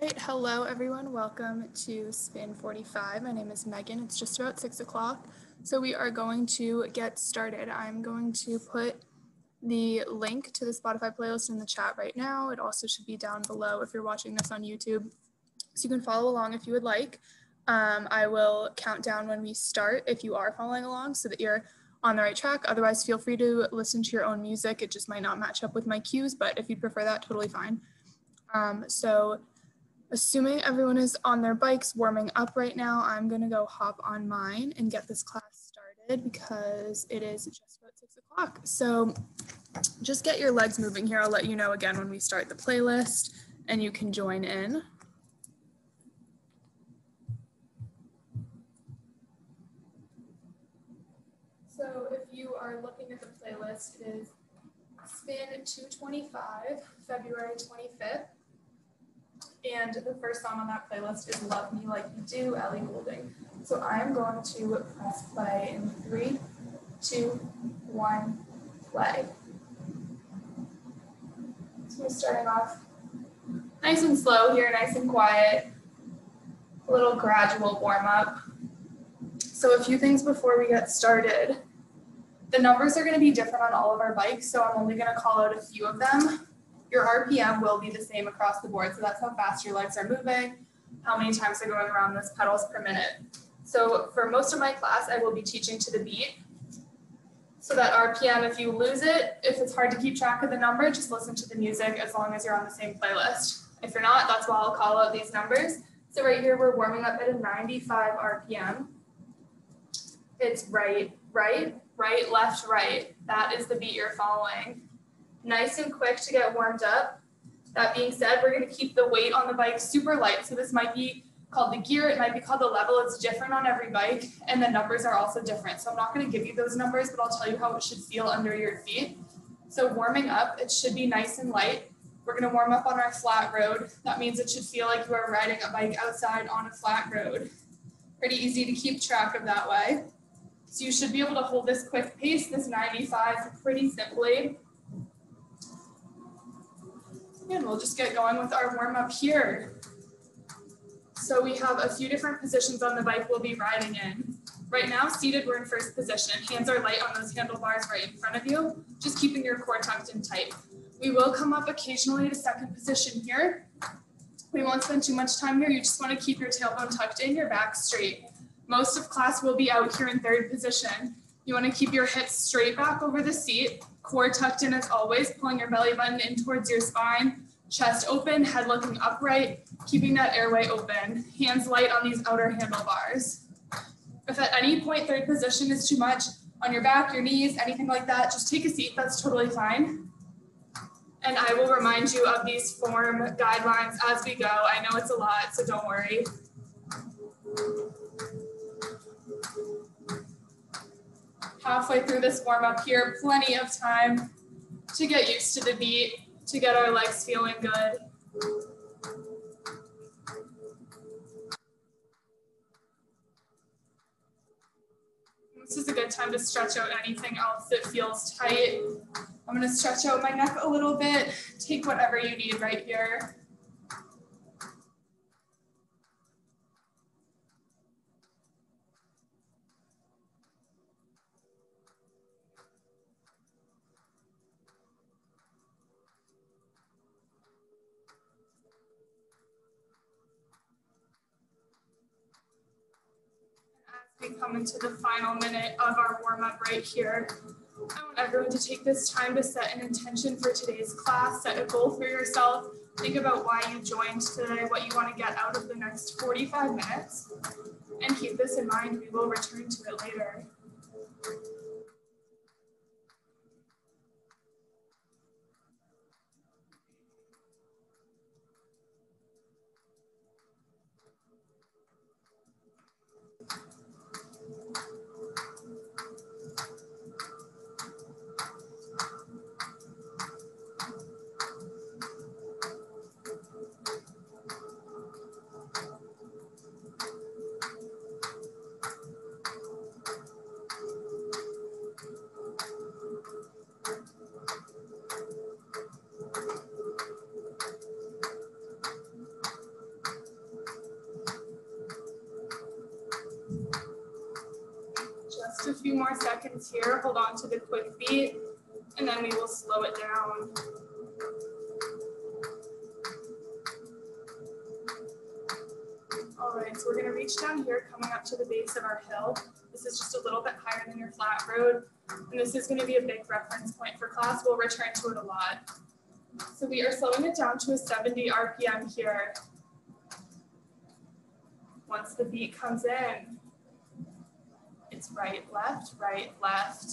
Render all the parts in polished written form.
Right, hello everyone. Welcome to Spin 45. My name is Megan. It's just about 6 o'clock. So we are going to get started. I'm going to put the link to the Spotify playlist in the chat right now. It also should be down below if you're watching this on YouTube. So you can follow along if you would like. I will count down when we start if you are following along so that you're on the right track. Otherwise, feel free to listen to your own music. It just might not match up with my cues, but if you'd prefer that, totally fine. Assuming everyone is on their bikes warming up right now, I'm going to go hop on mine and get this class started because it is just about 6 o'clock. So just get your legs moving here. I'll let you know again when we start the playlist and you can join in. So if you are looking at the playlist, it is Spin 225, February 25th. And the first song on that playlist is Love Me Like You Do, Ellie Goulding. So I'm going to press play in 3, 2, 1, play. So we're starting off nice and slow here, nice and quiet. A little gradual warm up. So a few things before we get started. The numbers are going to be different on all of our bikes, so I'm only going to call out a few of them. Your RPM will be the same across the board, so that's how fast your legs are moving, how many times they're going around those pedals per minute. So for most of my class, I will be teaching to the beat. So that RPM, if you lose it, if it's hard to keep track of the number, just listen to the music as long as you're on the same playlist. If you're not, that's why I'll call out these numbers. So right here, we're warming up at a 95 RPM. It's right, right, right, left, right. That is the beat you're following. Nice and quick to get warmed up. That being said, we're going to keep the weight on the bike super light. So this might be called the gear, it might be called the level. It's different on every bike, and the numbers are also different. So I'm not going to give you those numbers, but I'll tell you how it should feel under your feet. So warming up, it should be nice and light. We're going to warm up on our flat road. That means it should feel like you are riding a bike outside on a flat road. Pretty easy to keep track of that way. So you should be able to hold this quick pace, this 95, pretty simply. And we'll just get going with our warm up here. So we have a few different positions on the bike we'll be riding in. Right now, seated, we're in first position. Hands are light on those handlebars right in front of you, just keeping your core tucked in tight. We will come up occasionally to second position here. We won't spend too much time here. You just want to keep your tailbone tucked in, your back straight. Most of class will be out here in third position. You want to keep your hips straight back over the seat, core tucked in as always, pulling your belly button in towards your spine, chest open, head looking upright, keeping that airway open, hands light on these outer handlebars. If at any point third position is too much on your back, your knees, anything like that, just take a seat, that's totally fine. And I will remind you of these form guidelines as we go. I know it's a lot, so don't worry. Halfway through this warm up here, plenty of time to get used to the beat, to get our legs feeling good. This is a good time to stretch out anything else that feels tight. I'm going to stretch out my neck a little bit. Take whatever you need right here. As we come into the final minute of our warm-up right here, I want everyone to take this time to set an intention for today's class, set a goal for yourself, think about why you joined today, what you want to get out of the next 45 minutes, and keep this in mind. We will return to it later. Just a few more seconds here. Hold on to the quick beat, and then we will slow it down. All right, so we're gonna reach down here, coming up to the base of our hill. This is just a little bit higher than your flat road, and this is gonna be a big reference point for class. We'll return to it a lot. So we are slowing it down to a 70 RPM here. Once the beat comes in, it's right, left, right, left.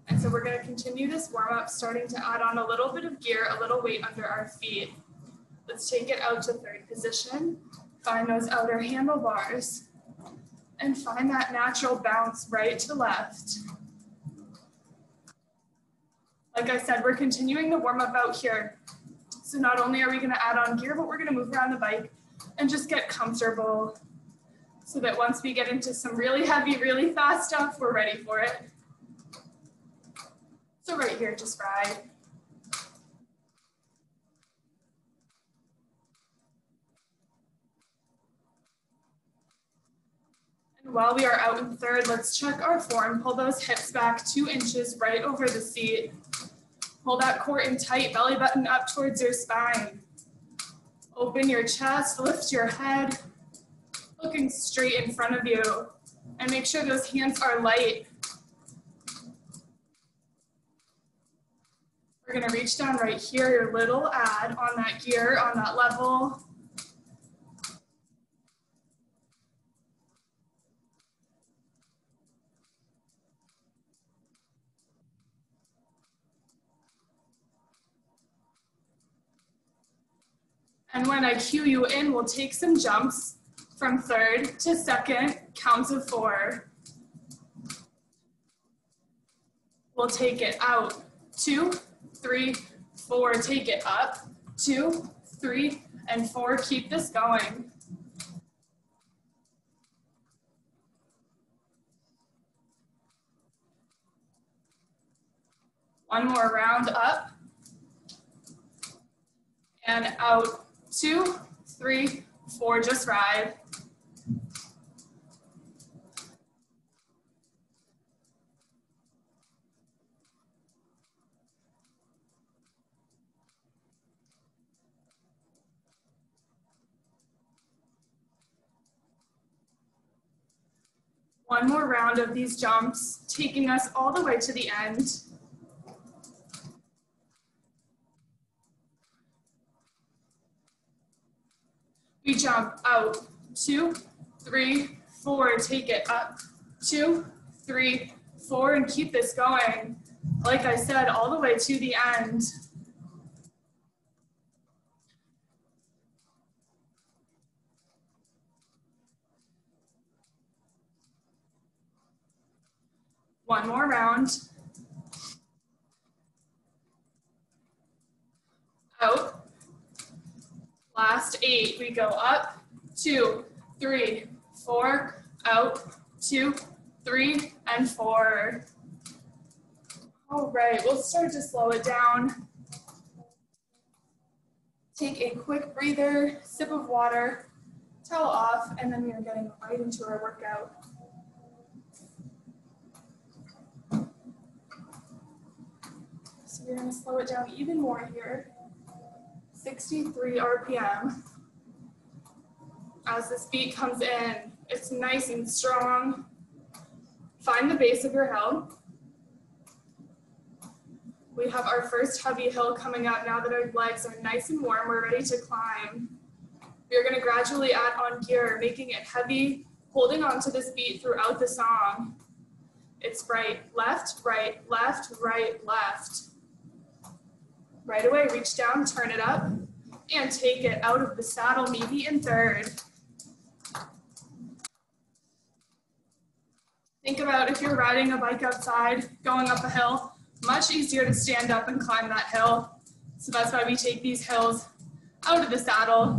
And so we're gonna continue this warm up, starting to add on a little bit of gear, a little weight under our feet. Let's take it out to third position. Find those outer handlebars and find that natural bounce right to left. Like I said, we're continuing the warm up out here. So not only are we gonna add on gear, but we're gonna move around the bike and just get comfortable so that once we get into some really heavy, really fast stuff, we're ready for it. So right here, just ride. And while we are out in third, let's check our form. Pull those hips back 2 inches right over the seat. Hold that core in tight, belly button up towards your spine. Open your chest, lift your head, looking straight in front of you. And make sure those hands are light. We're gonna reach down right here, your little add on that gear, on that level. And when I cue you in, we'll take some jumps from third to second, counts of 4. We'll take it out, 2, 3, 4, take it up, 2, 3, and 4, keep this going. One more round up, and out, 2, 3, 4, just ride. One more round of these jumps, taking us all the way to the end. We jump out, 2, 3, 4, take it up, 2, 3, 4, and keep this going. Like I said, all the way to the end. One more round. Out. Last 8, we go up, 2, 3, 4, out, 2, 3, and 4. All right, we'll start to slow it down. Take a quick breather, sip of water, towel off, and then we are getting right into our workout. So we're gonna slow it down even more here. 63 RPM. As this beat comes in, it's nice and strong. Find the base of your hill. We have our first heavy hill coming up now that our legs are nice and warm. We're ready to climb. We are going to gradually add on gear, making it heavy, holding on to this beat throughout the song. It's right, left, right, left, right, left. Right away, reach down, turn it up, and take it out of the saddle, maybe in third. Think about if you're riding a bike outside, going up a hill, much easier to stand up and climb that hill. So that's why we take these hills out of the saddle.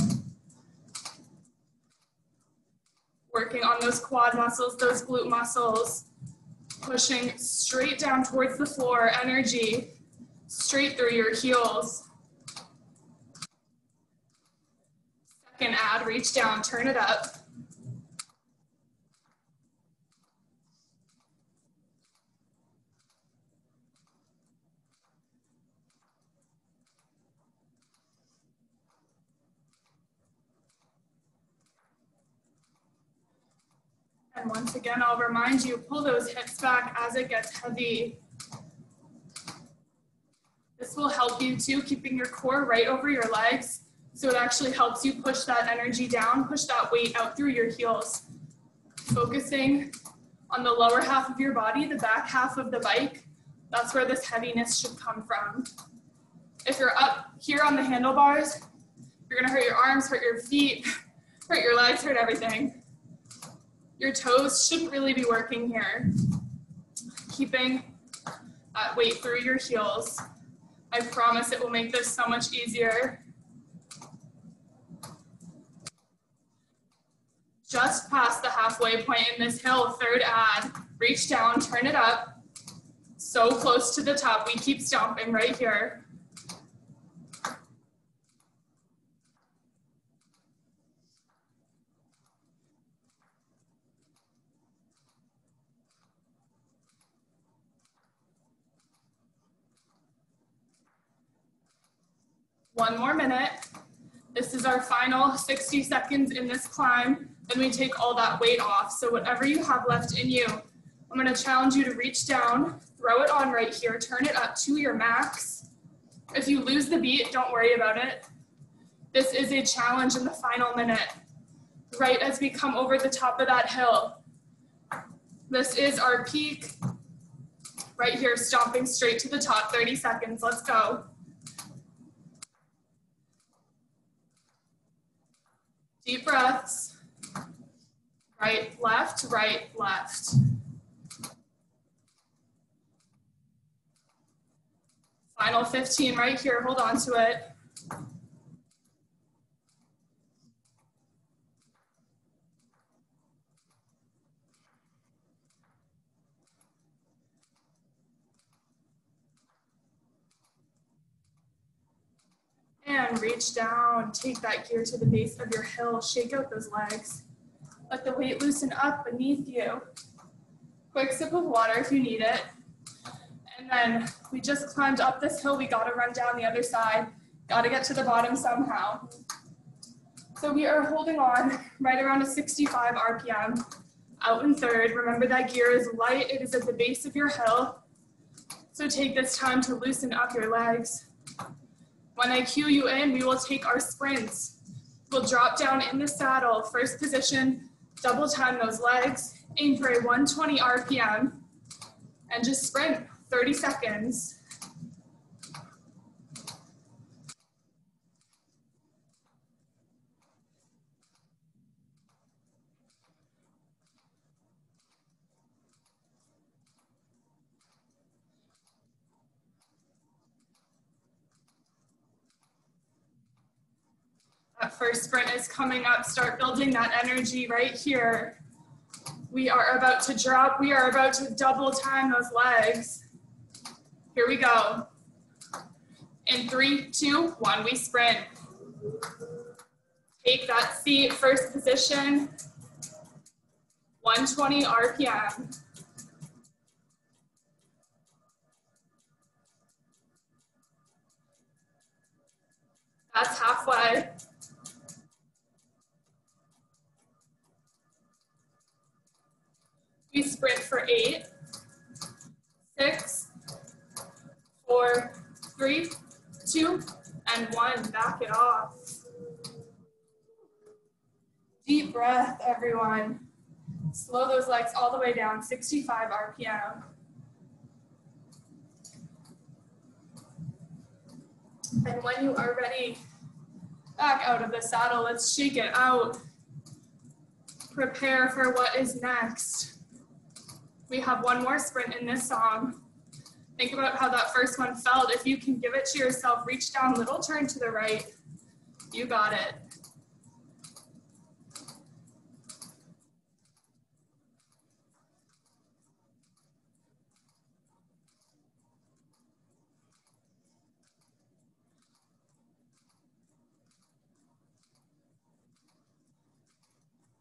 Working on those quad muscles, those glute muscles, pushing straight down towards the floor, energy. Straight through your heels. Second add, reach down, turn it up. And once again, I'll remind you, pull those hips back as it gets heavy. This will help you too, keeping your core right over your legs. So it actually helps you push that energy down, push that weight out through your heels. Focusing on the lower half of your body, the back half of the bike, that's where this heaviness should come from. If you're up here on the handlebars, you're gonna hurt your arms, hurt your feet, hurt your legs, hurt everything. Your toes shouldn't really be working here. Keeping that weight through your heels. I promise it will make this so much easier. Just past the halfway point in this hill, third add. Reach down, turn it up. So close to the top, we keep stomping right here. One more minute. This is our final 60 seconds in this climb. Then we take all that weight off. So whatever you have left in you, I'm gonna challenge you to reach down, throw it on right here, turn it up to your max. If you lose the beat, don't worry about it. This is a challenge in the final minute, right as we come over the top of that hill. This is our peak, right here, stomping straight to the top, 30 seconds, let's go. Deep breaths. Right, left, right, left. Final 15 right here, hold on to it. And reach down, take that gear to the base of your hill, shake out those legs. Let the weight loosen up beneath you. Quick sip of water if you need it. And then we just climbed up this hill, we gotta run down the other side, gotta get to the bottom somehow. So we are holding on right around a 65 RPM, out in third. Remember that gear is light, it is at the base of your hill. So take this time to loosen up your legs. When I cue you in, we will take our sprints. We'll drop down in the saddle, first position, double time those legs, aim for a 120 RPM, and just sprint 30 seconds. That first sprint is coming up. Start building that energy right here. We are about to drop. We are about to double time those legs. Here we go. In 3, 2, 1, we sprint. Take that seat, first position. 120 RPM. That's halfway. We sprint for 8, 6, 4, 3, 2, and 1. Back it off. Deep breath, everyone. Slow those legs all the way down, 65 RPM. And when you are ready, back out of the saddle, let's shake it out. Prepare for what is next. We have one more sprint in this song. Think about how that first one felt. If you can give it to yourself, reach down, little turn to the right. You got it.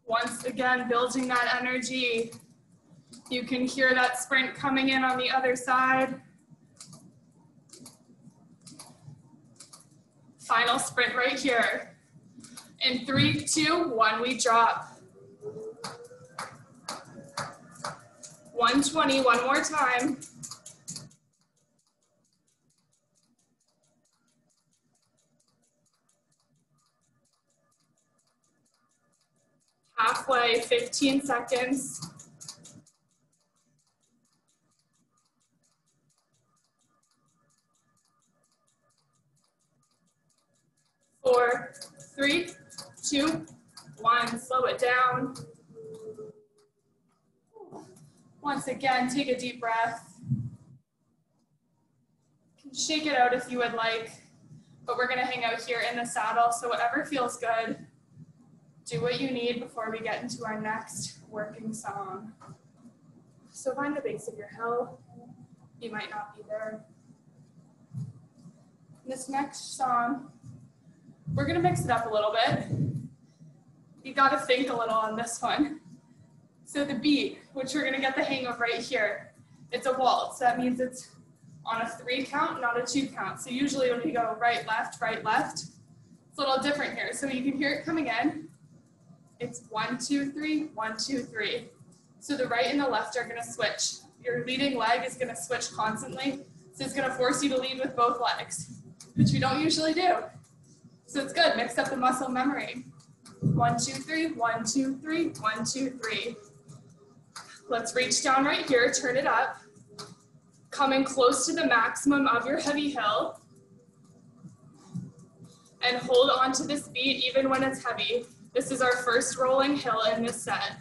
Once again, building that energy. You can hear that sprint coming in on the other side. Final sprint right here. In 3, 2, 1, we drop. 120, one more time. Halfway, 15 seconds. 4, 3, 2, 1. Slow it down. Once again, take a deep breath. You can shake it out if you would like, but we're going to hang out here in the saddle, so whatever feels good. Do what you need before we get into our next working song. So find the base of your hill. You might not be there. This next song, we're gonna mix it up a little bit. You gotta think a little on this one. So the beat, which we're gonna get the hang of right here, it's a waltz. That means it's on a 3 count, not a 2 count. So usually when we go right, left, it's a little different here. So you can hear it coming in. It's 1, 2, 3, 1, 2, 3. So the right and the left are gonna switch. Your leading leg is gonna switch constantly. So it's gonna force you to lead with both legs, which we don't usually do. So it's good, mix up the muscle memory. 1, 2, 3, 1, 2, 3, 1, 2, 3. Let's reach down right here, turn it up. Coming close to the maximum of your heavy hill. And hold on to this beat even when it's heavy. This is our first rolling hill in this set.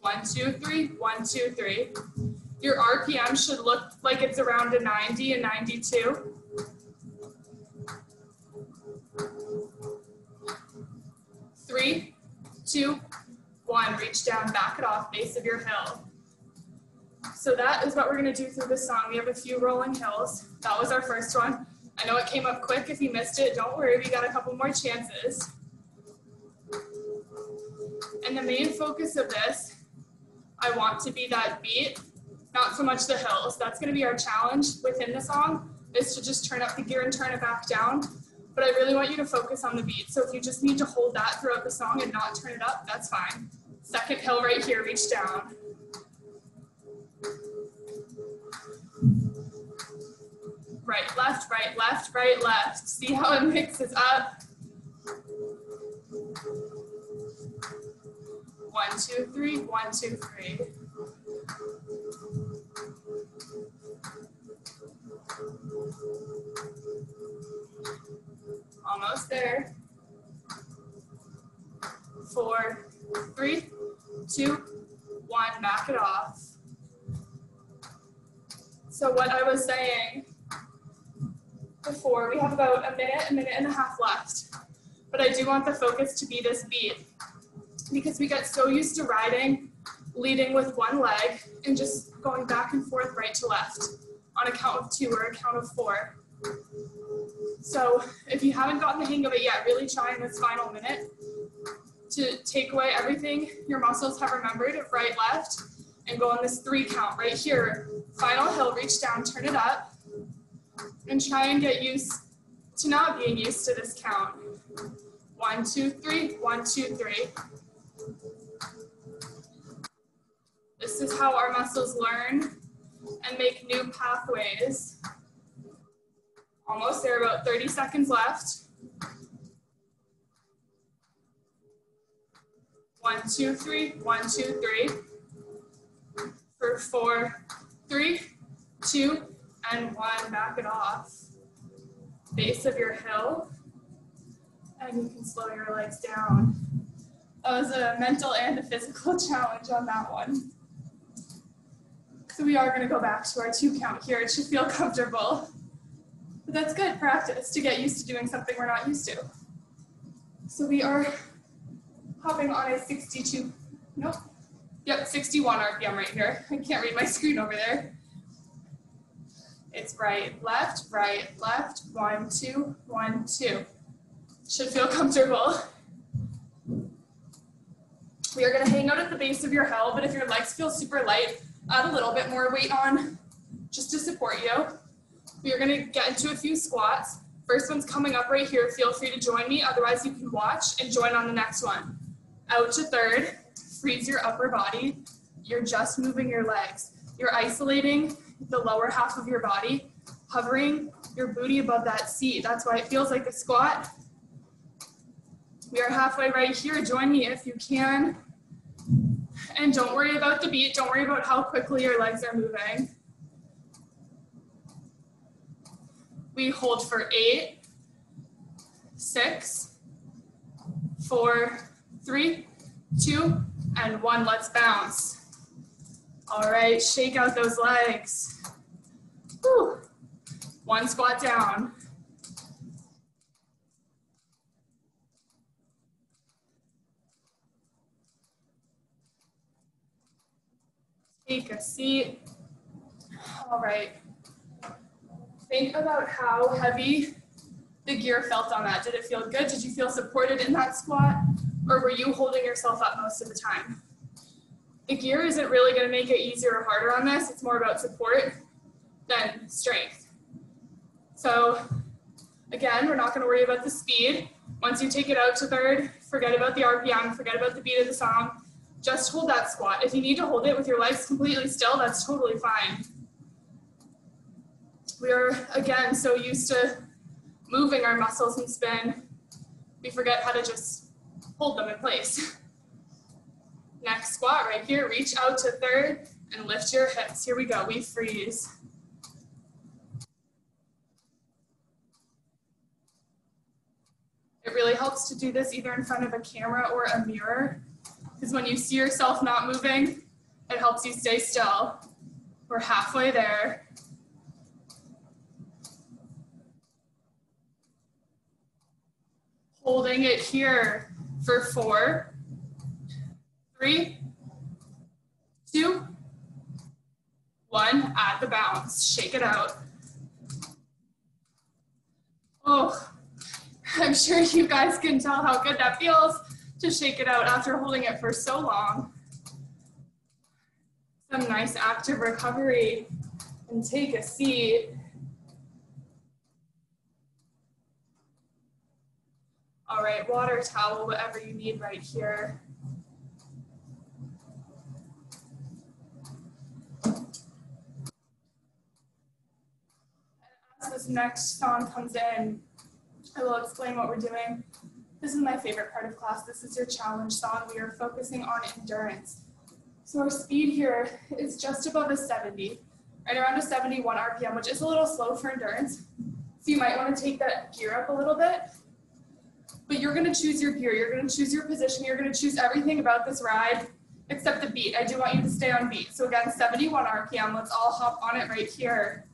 1, 2, 3, 1, 2, 3. Your RPM should look like it's around a 90 and 92. Three, 2, 1. Reach down, back it off, base of your hill. So that is what we're gonna do through this song. We have a few rolling hills. That was our first one. I know it came up quick. If you missed it, don't worry, we got a couple more chances. And the main focus of this, I want to be that beat, not so much the hills. That's gonna be our challenge within the song, is to just turn up the gear and turn it back down. But I really want you to focus on the beat. So if you just need to hold that throughout the song and not turn it up, that's fine. Second hill right here, reach down. Right, left, right, left, right, left. See how it mixes up? 1, 2, 3, 1, 2, 3. Almost there. 4, 3, 2, 1, back it off. So what I was saying before, we have about a minute and a half left. But I do want the focus to be this beat, because we get so used to riding, leading with one leg and just going back and forth right to left on a count of 2 or a count of 4. So if you haven't gotten the hang of it yet, really try in this final minute to take away everything your muscles have remembered of right, left, and go on this 3 count right here. Final hill, reach down, turn it up, and try and get used to not being used to this count. 1, 2, 3, 1, 2, 3. This is how our muscles learn and make new pathways. Almost there, about 30 seconds left. 1, 2, 3, 1, 2, 3. For 4, 3, 2, and 1, back it off. Base of your hill, and you can slow your legs down. That was a mental and a physical challenge on that one. So we are going to go back to our 2 count here. It should feel comfortable. But that's good practice to get used to doing something we're not used to. So we are hopping on a 61 RPM right here. I can't read my screen over there. It's right, left, 1, 2, 1, 2. Should feel comfortable. We are going to hang out at the base of your hill, but if your legs feel super light, add a little bit more weight on just to support you. We are going to get into a few squats. First one's coming up right here. Feel free to join me. Otherwise, you can watch and join on the next one. Out to third. freeze your upper body. You're just moving your legs. You're isolating the lower half of your body, hovering your booty above that seat. That's why it feels like a squat. We are halfway right here. Join me if you can. And don't worry about the beat. Don't worry about how quickly your legs are moving. We hold for 8, 6, 4, 3, 2, and 1. Let's bounce. All right, shake out those legs. Whew. 1 squat down. Take a seat. All right. Think about how heavy the gear felt on that. Did it feel good? Did you feel supported in that squat? Or were you holding yourself up most of the time? The gear isn't really going to make it easier or harder on this. It's more about support than strength. So again, we're not going to worry about the speed. Once you take it out to third, forget about the RPM, forget about the beat of the song. Just hold that squat. If you need to hold it with your legs completely still, that's totally fine. We are, again, so used to moving our muscles in spin, we forget how to just hold them in place. Next squat right here, reach out to third and lift your hips. Here we go, we freeze. It really helps to do this either in front of a camera or a mirror, because when you see yourself not moving, it helps you stay still. We're halfway there. Holding it here for 4, 3, 2, 1, add the bounce, shake it out. Oh, I'm sure you guys can tell how good that feels to shake it out after holding it for so long. Some nice active recovery, and take a seat. All right, water, towel, whatever you need right here. As this next song comes in, I will explain what we're doing. This is my favorite part of class. This is your challenge song. We are focusing on endurance. So our speed here is just above a 70, right around a 71 RPM, which is a little slow for endurance. So you might want to take that gear up a little bit, but you're going to choose your gear. You're going to choose your position. You're going to choose everything about this ride except the beat. I do want you to stay on beat. So again, 71 RPM. Let's all hop on it right here.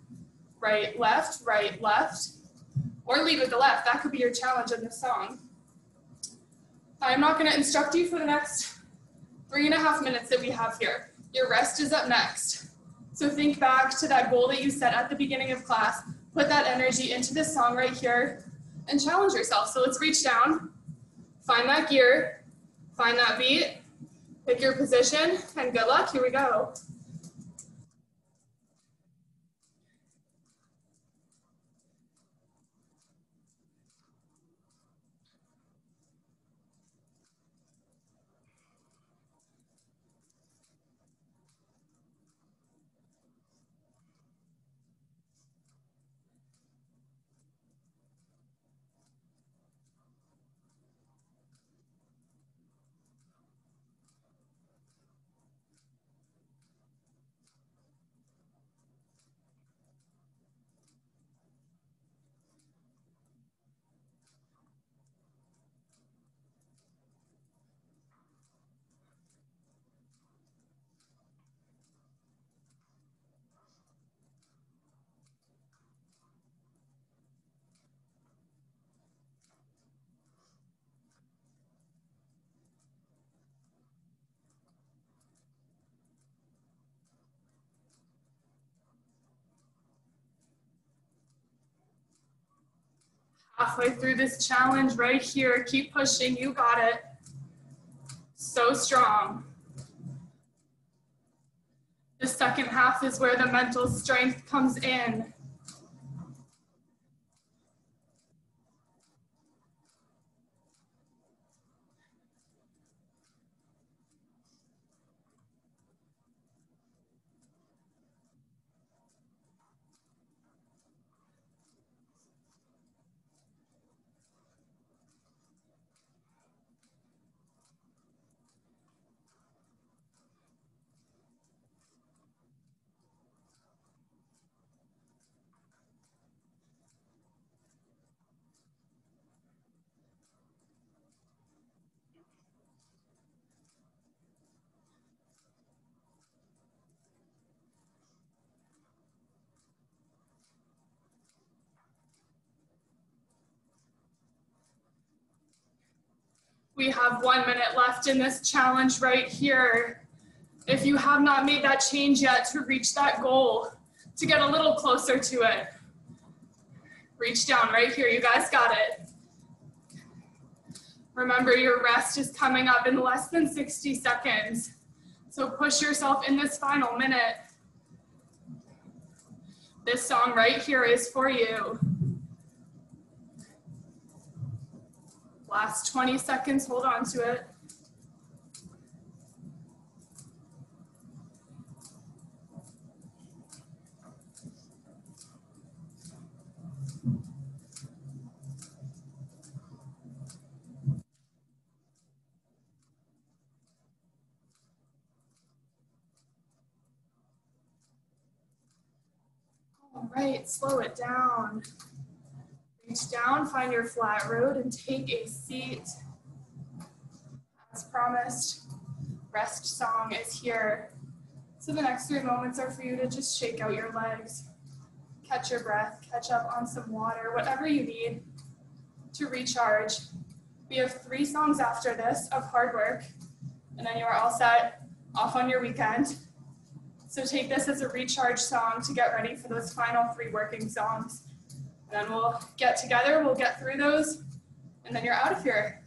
Right, left, or lead with the left. That could be your challenge in this song. I'm not going to instruct you for the next 3.5 minutes that we have here. Your rest is up next. So think back to that goal that you set at the beginning of class. Put that energy into this song right here and challenge yourself. So let's reach down, find that gear, find that beat, pick your position, and good luck. Here we go. Halfway through this challenge right here. Keep pushing, you got it. So strong. The second half is where the mental strength comes in. We have 1 minute left in this challenge right here. If you have not made that change yet to reach that goal, to get a little closer to it, reach down right here. You guys got it. Remember, your rest is coming up in less than 60 seconds. So push yourself in this final minute. This song right here is for you. Last 20 seconds, hold on to it. All right, slow it down. Reach down, find your flat road, and take a seat. As promised, rest song is here. So the next 3 moments are for you to just shake out your legs, catch your breath, catch up on some water, whatever you need to recharge. We have 3 songs after this of hard work, and then you are all set off on your weekend. So take this as a recharge song to get ready for those final 3 working songs. And then we'll get together, we'll get through those, and then you're out of here.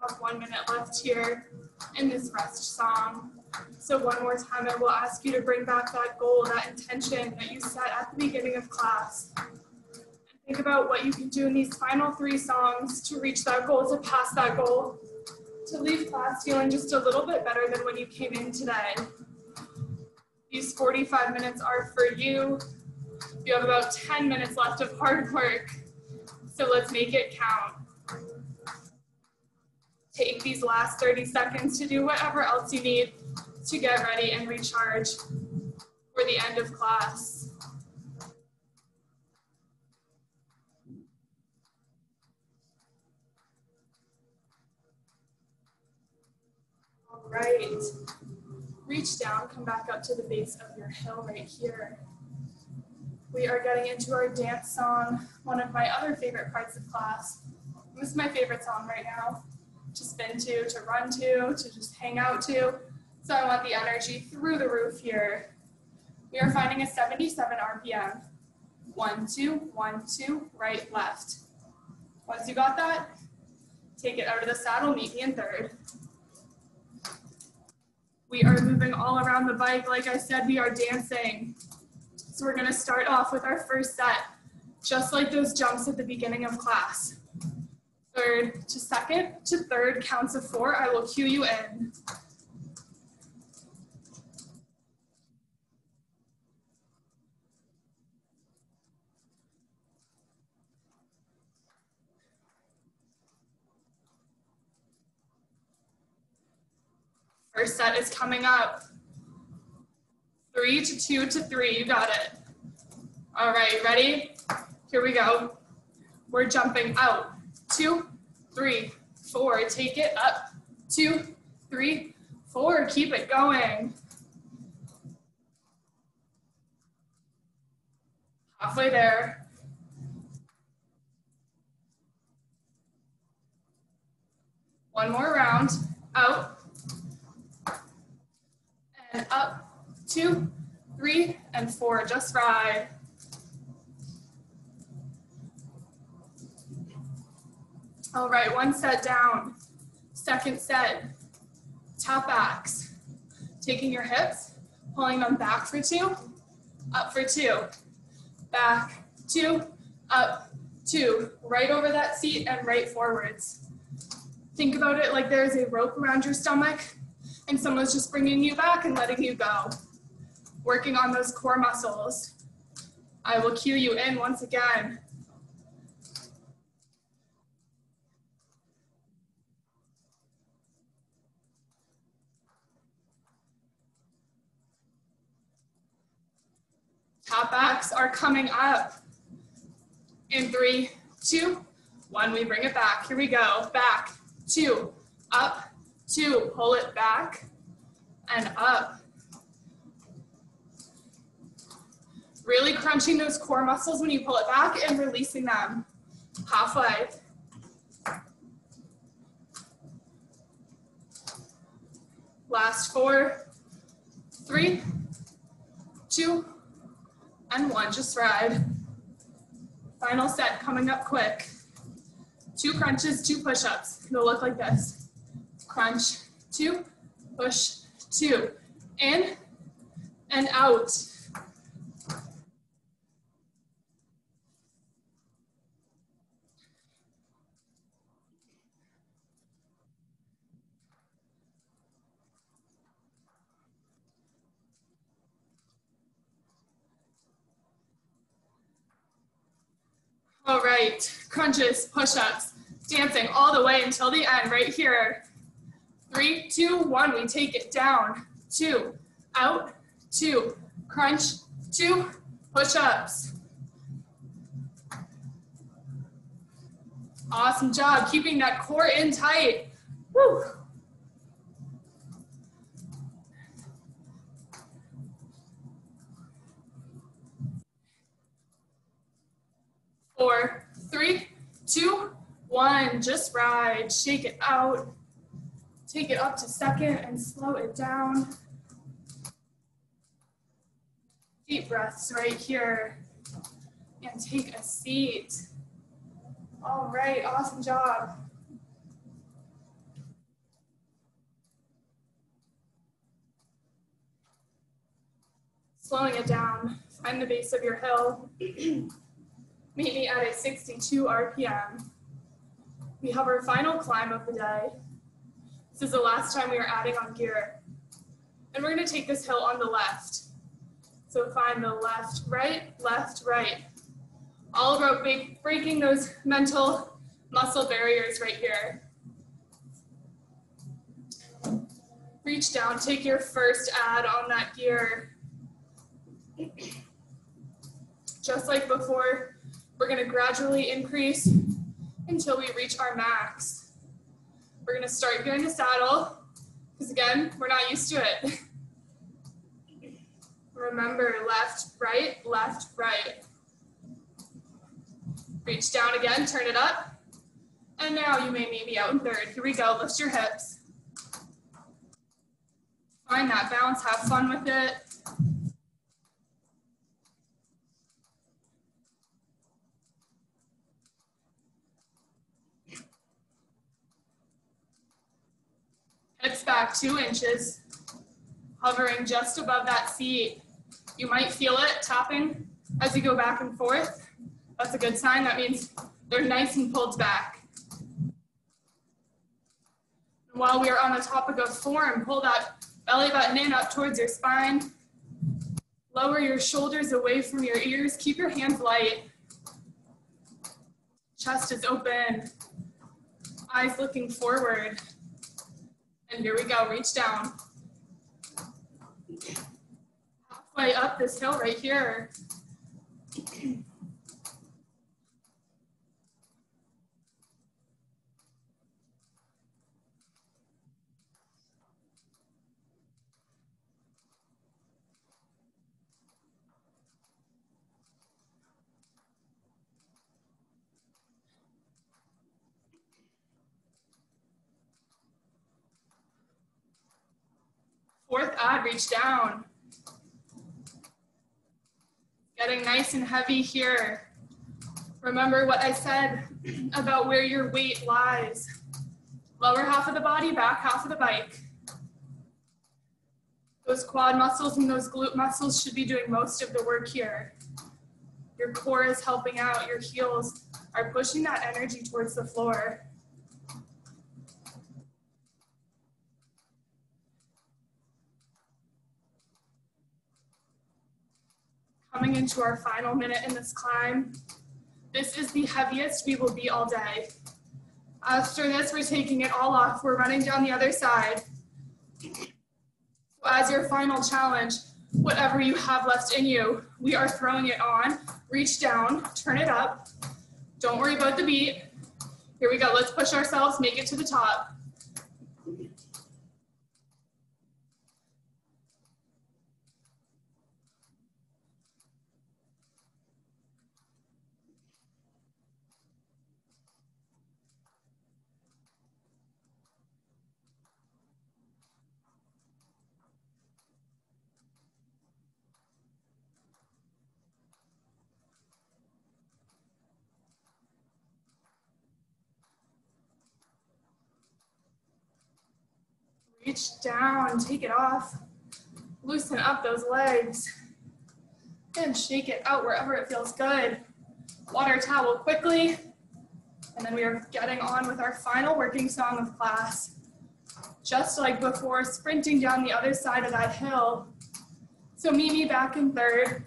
Have 1 minute left here in this rest song. So one more time, I will ask you to bring back that goal, that intention that you set at the beginning of class. And think about what you can do in these final 3 songs to reach that goal, to pass that goal, to leave class feeling just a little bit better than when you came in today. These 45 minutes are for you. You have about 10 minutes left of hard work, so let's make it count. Take these last 30 seconds to do whatever else you need to get ready and recharge for the end of class. All right. Reach down, come back up to the base of your hill right here. We are getting into our dance song, one of my other favorite parts of class. This is my favorite song right now. To spin to run to just hang out to. So I want the energy through the roof here. We are finding a 77 RPM. 1, 2, 1, 2, right, left. Once you got that, take it out of the saddle, meet me in third. We are moving all around the bike. Like I said, we are dancing. So we're gonna start off with our first set, just like those jumps at the beginning of class. Third to second to third, counts of 4. I will cue you in. First set is coming up. 3 to 2 to 3, you got it. All right, ready? Here we go. We're jumping out. 2, 3, 4, take it up. 2, 3, 4, keep it going. Halfway there. One more round, out, and up, 2, 3, and 4, just ride. All right, one set down. Second set, tap backs. Taking your hips, pulling them back for 2, up for 2, back, 2, up, 2, right over that seat and right forwards. Think about it like there's a rope around your stomach and someone's just bringing you back and letting you go. Working on those core muscles. I will cue you in once again. Tap backs are coming up. In 3, 2, 1, we bring it back. Here we go. Back, 2, up, 2, pull it back, and up. Really crunching those core muscles when you pull it back and releasing them. Halfway. Last 4, 3, 2, and 1, just ride. Final set coming up quick. 2 crunches, 2 push-ups. It'll look like this. Crunch, 2, push, 2. In and out. All right, crunches, push-ups, dancing all the way until the end, right here. 3, 2, 1, we take it down. 2, out, 2, crunch, 2, push-ups. Awesome job, keeping that core in tight. Woo. Four, 3, 2, 1, just ride, shake it out, take it up to second and slow it down. Deep breaths right here, and take a seat. All right, awesome job. Slowing it down, find the base of your hill. Meet me at a 62 RPM. We have our final climb of the day. This is the last time we are adding on gear. And we're gonna take this hill on the left. So find the left, right, all about breaking those mental muscle barriers right here. Reach down, take your first add on that gear. Just like before, we're gonna gradually increase until we reach our max. We're gonna start here in the saddle, because again, we're not used to it. Remember, left, right, left, right. Reach down again, turn it up. And now you may meet me out in third. Here we go, lift your hips. Find that balance, have fun with it. Hips back 2 inches, hovering just above that seat. You might feel it tapping as you go back and forth. That's a good sign. That means they're nice and pulled back. And while we are on the topic of form, pull that belly button in up towards your spine. Lower your shoulders away from your ears. Keep your hands light. Chest is open. Eyes looking forward. And here we go, reach down. Halfway up this hill right here. Fourth ad, reach down. Getting nice and heavy here. Remember what I said about where your weight lies. Lower half of the body, back half of the bike. Those quad muscles and those glute muscles should be doing most of the work here. Your core is helping out, your heels are pushing that energy towards the floor. Coming into our final minute in this climb. This is the heaviest we will be all day. After this, we're taking it all off. We're running down the other side. So as your final challenge, whatever you have left in you, we are throwing it on. Reach down, turn it up. Don't worry about the beat. Here we go, let's push ourselves, make it to the top. Reach down, take it off. Loosen up those legs. And shake it out wherever it feels good. Water towel quickly. And then we are getting on with our final working song of class. Just like before, sprinting down the other side of that hill. So meet me back in third.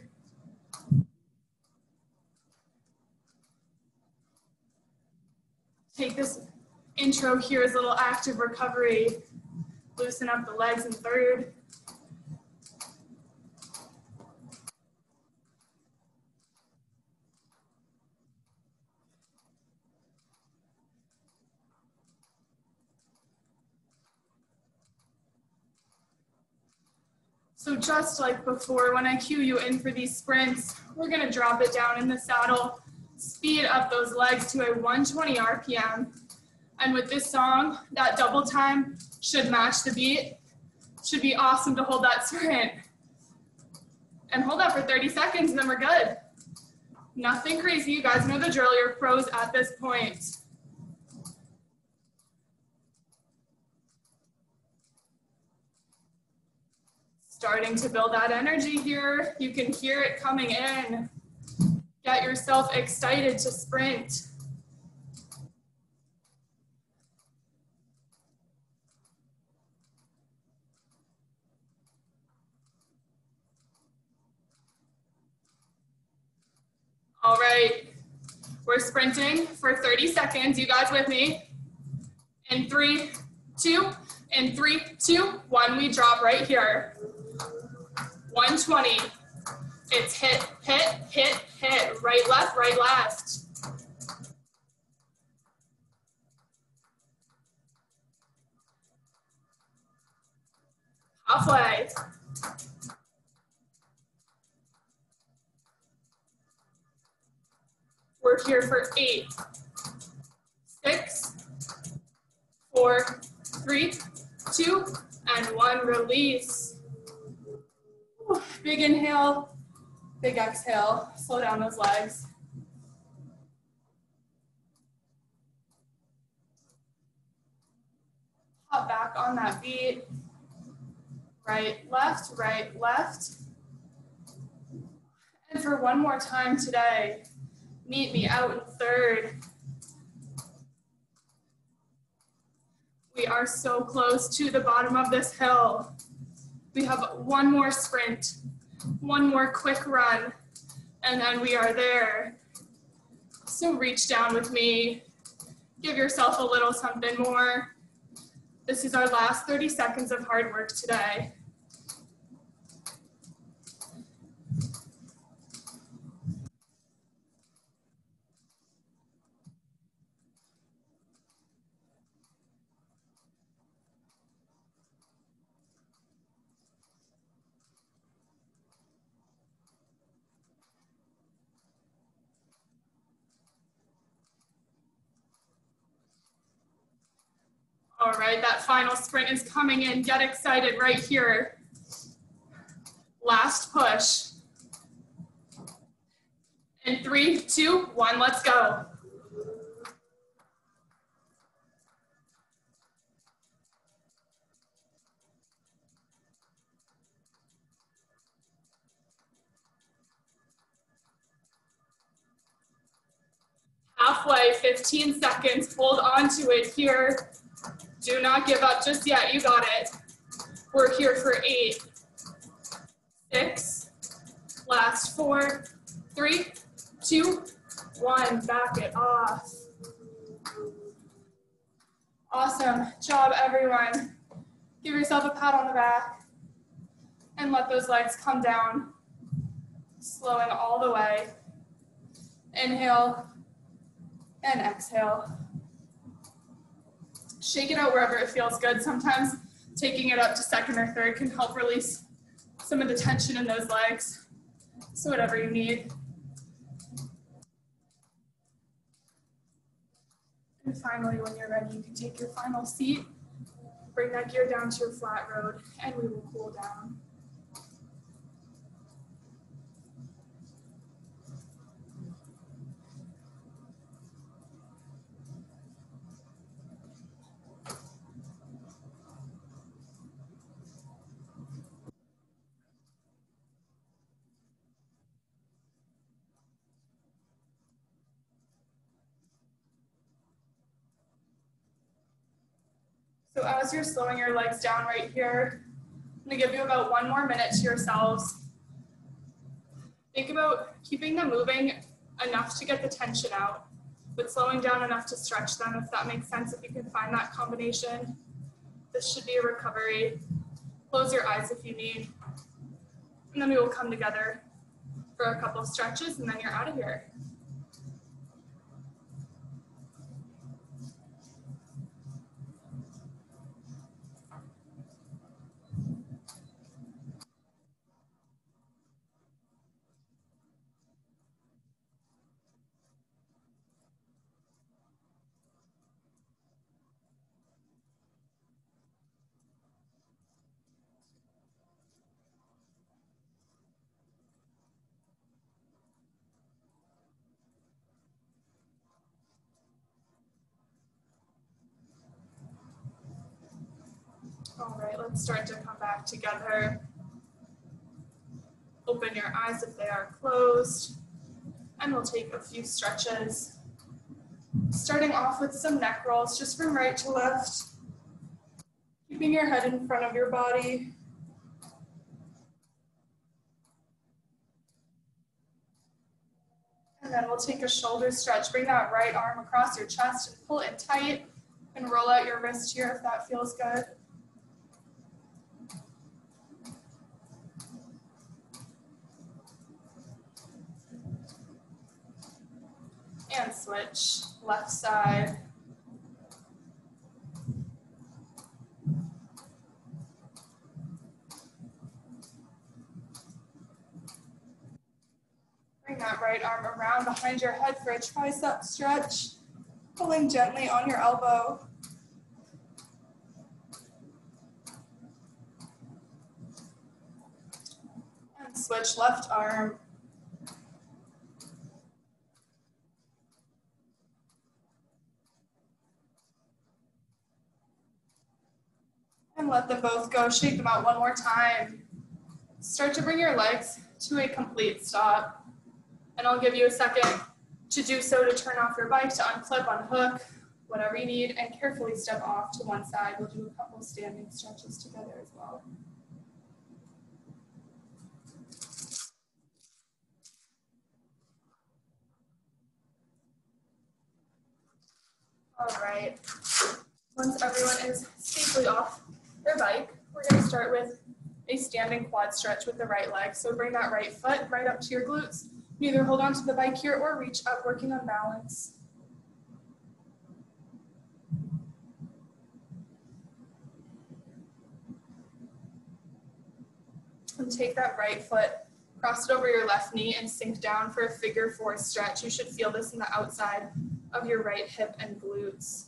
Take this intro here as a little active recovery. Loosen up the legs in third. So just like before, when I cue you in for these sprints, we're gonna drop it down in the saddle, speed up those legs to a 120 RPM. And with this song, that double time should match the beat. Should be awesome to hold that sprint. And hold that for 30 seconds and then we're good. Nothing crazy, you guys know the drill, you're pros at this point. Starting to build that energy here. You can hear it coming in. Get yourself excited to sprint. All right, we're sprinting for 30 seconds. You guys with me? In 3, 2, in 3, 2, 1, we drop right here. 120. It's hit, hit, hit, hit. Right, left, right, left. Halfway. We're here for 8, 6, 4, 3, 2, and 1. Release. Big inhale, big exhale. Slow down those legs. Hop back on that beat. Right, left, right, left. And for one more time today, meet me out in third. We are so close to the bottom of this hill. We have one more sprint, one more quick run, and then we are there. So reach down with me. Give yourself a little something more. This is our last 30 seconds of hard work today. All right, that final sprint is coming in. Get excited right here. Last push. In 3, 2, 1, let's go. Halfway, 15 seconds. Hold on to it here. Do not give up just yet. You got it. We're here for 8, 6, last 4, 3, 2, 1. Back it off. Awesome job, everyone. Give yourself a pat on the back and let those legs come down, slowing all the way. Inhale and exhale. Shake it out wherever it feels good. Sometimes taking it up to second or third can help release some of the tension in those legs. So whatever you need. And finally, when you're ready, you can take your final seat, bring that gear down to a flat road, and we will cool down. So as you're slowing your legs down right here, I'm gonna give you about 1 more minute to yourselves. Think about keeping them moving enough to get the tension out, but slowing down enough to stretch them, if that makes sense, if you can find that combination. This should be a recovery. Close your eyes if you need. And then we will come together for a couple of stretches, and then you're out of here. All right, let's start to come back together. Open your eyes if they are closed, and we'll take a few stretches. Starting off with some neck rolls, just from right to left. Keeping your head in front of your body. And then we'll take a shoulder stretch. Bring that right arm across your chest and pull it tight, and roll out your wrist here if that feels good. And switch, left side. Bring that right arm around behind your head for a tricep stretch, pulling gently on your elbow. And switch, left arm. And let them both go. Shake them out 1 more time. Start to bring your legs to a complete stop. And I'll give you a second to do so, to turn off your bike, to unclip, unhook, whatever you need, and carefully step off to one side. We'll do a couple standing stretches together as well. All right. Once everyone is safely off their bike, we're going to start with a standing quad stretch with the right leg. So bring that right foot right up to your glutes. You either hold on to the bike here or reach up, working on balance. And take that right foot, cross it over your left knee, and sink down for a figure 4 stretch. You should feel this in the outside of your right hip and glutes.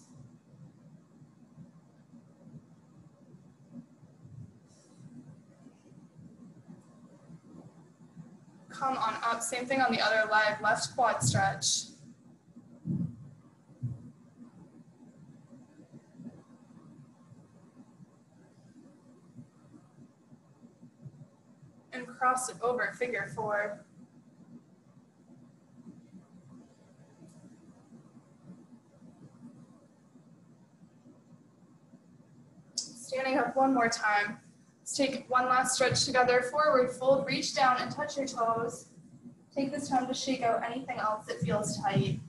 Come on up. Same thing on the other leg. Left quad stretch. And cross it over, figure four. Standing up one more time. Let's take one last stretch together. Forward fold, reach down and touch your toes. Take this time to shake out anything else that feels tight.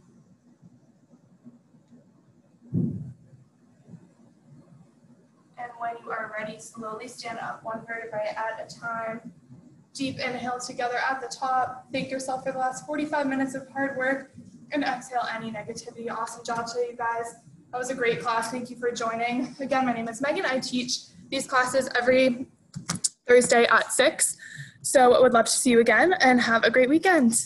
And when you are ready, slowly stand up one vertebrae at a time. Deep inhale together at the top. Thank yourself for the last 45 minutes of hard work and exhale any negativity. Awesome job today, you guys. That was a great class. Thank you for joining. Again, my name is Megan. I teach these classes every Thursday at 6. So I would love to see you again and have a great weekend.